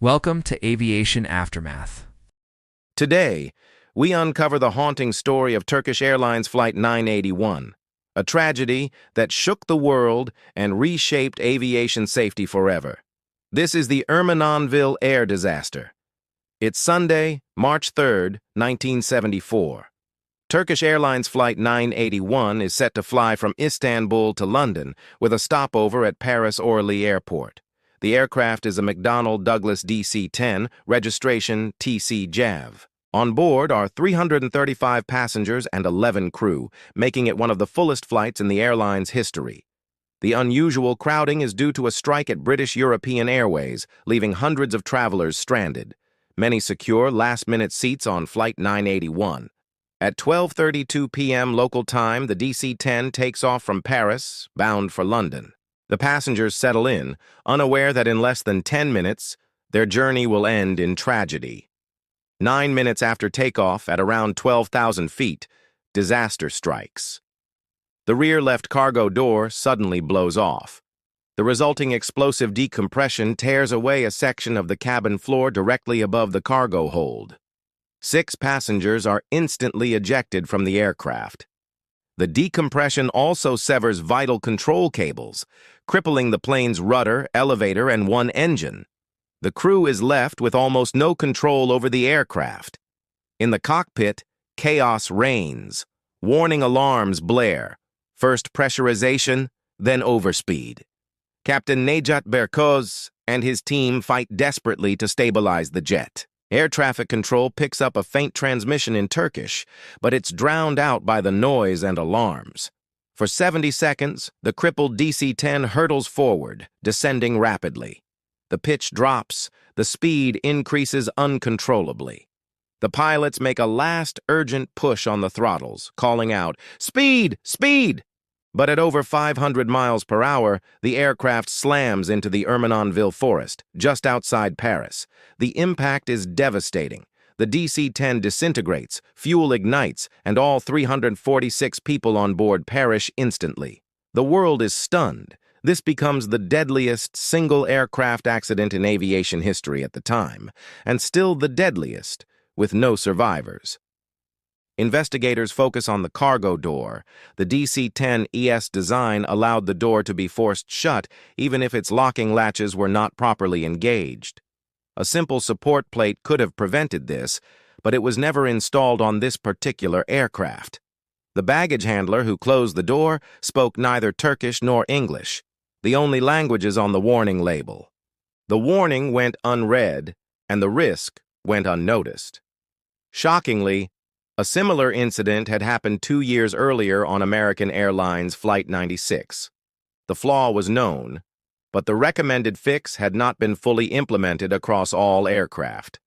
Welcome to Aviation Aftermath. Today, we uncover the haunting story of Turkish Airlines Flight 981, a tragedy that shook the world and reshaped aviation safety forever. This is the Ermenonville air disaster. It's Sunday, March 3, 1974. Turkish Airlines Flight 981 is set to fly from Istanbul to London with a stopover at Paris-Orly Airport. The aircraft is a McDonnell Douglas DC-10, registration TC-JAV. On board are 335 passengers and 11 crew, making it one of the fullest flights in the airline's history. The unusual crowding is due to a strike at British European Airways, leaving hundreds of travelers stranded. Many secure last-minute seats on Flight 981. At 12:32 p.m. local time, the DC-10 takes off from Paris, bound for London. The passengers settle in, unaware that in less than 10 minutes, their journey will end in tragedy. 9 minutes after takeoff, at around 12,000 feet, disaster strikes. The rear left cargo door suddenly blows off. The resulting explosive decompression tears away a section of the cabin floor directly above the cargo hold. 6 passengers are instantly ejected from the aircraft. The decompression also severs vital control cables, crippling the plane's rudder, elevator, and one engine. The crew is left with almost no control over the aircraft. In the cockpit, chaos reigns. Warning alarms blare. First pressurization, then overspeed. Captain Nejat Berkoz and his team fight desperately to stabilize the jet. Air traffic control picks up a faint transmission in Turkish, but it's drowned out by the noise and alarms. For 70 seconds, the crippled DC-10 hurtles forward, descending rapidly. The pitch drops, the speed increases uncontrollably. The pilots make a last urgent push on the throttles, calling out, "Speed! Speed!" But at over 500 miles per hour, the aircraft slams into the Ermenonville Forest, just outside Paris. The impact is devastating. The DC-10 disintegrates, fuel ignites, and all 346 people on board perish instantly. The world is stunned. This becomes the deadliest single aircraft accident in aviation history at the time, and still the deadliest, with no survivors. Investigators focus on the cargo door. The DC-10 ES design allowed the door to be forced shut even if its locking latches were not properly engaged. A simple support plate could have prevented this, but it was never installed on this particular aircraft. The baggage handler who closed the door spoke neither Turkish nor English, the only languages on the warning label. The warning went unread, and the risk went unnoticed. Shockingly, a similar incident had happened 2 years earlier on American Airlines Flight 96. The flaw was known, but the recommended fix had not been fully implemented across all aircraft.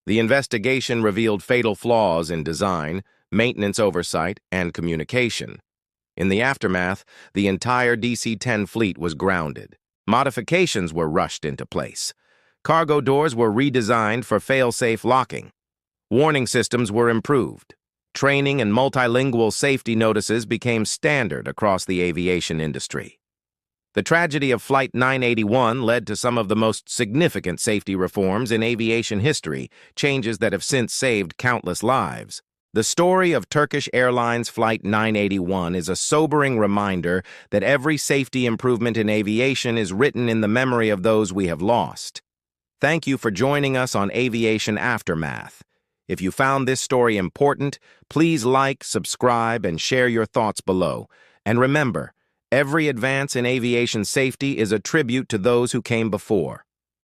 The investigation revealed fatal flaws in design, maintenance oversight, and communication. In the aftermath, the entire DC-10 fleet was grounded. Modifications were rushed into place. Cargo doors were redesigned for fail-safe locking. Warning systems were improved. Training and multilingual safety notices became standard across the aviation industry. The tragedy of Flight 981 led to some of the most significant safety reforms in aviation history, changes that have since saved countless lives. The story of Turkish Airlines Flight 981 is a sobering reminder that every safety improvement in aviation is written in the memory of those we have lost. Thank you for joining us on Aviation Aftermath. If you found this story important, please like, subscribe, and share your thoughts below. And remember, every advance in aviation safety is a tribute to those who came before.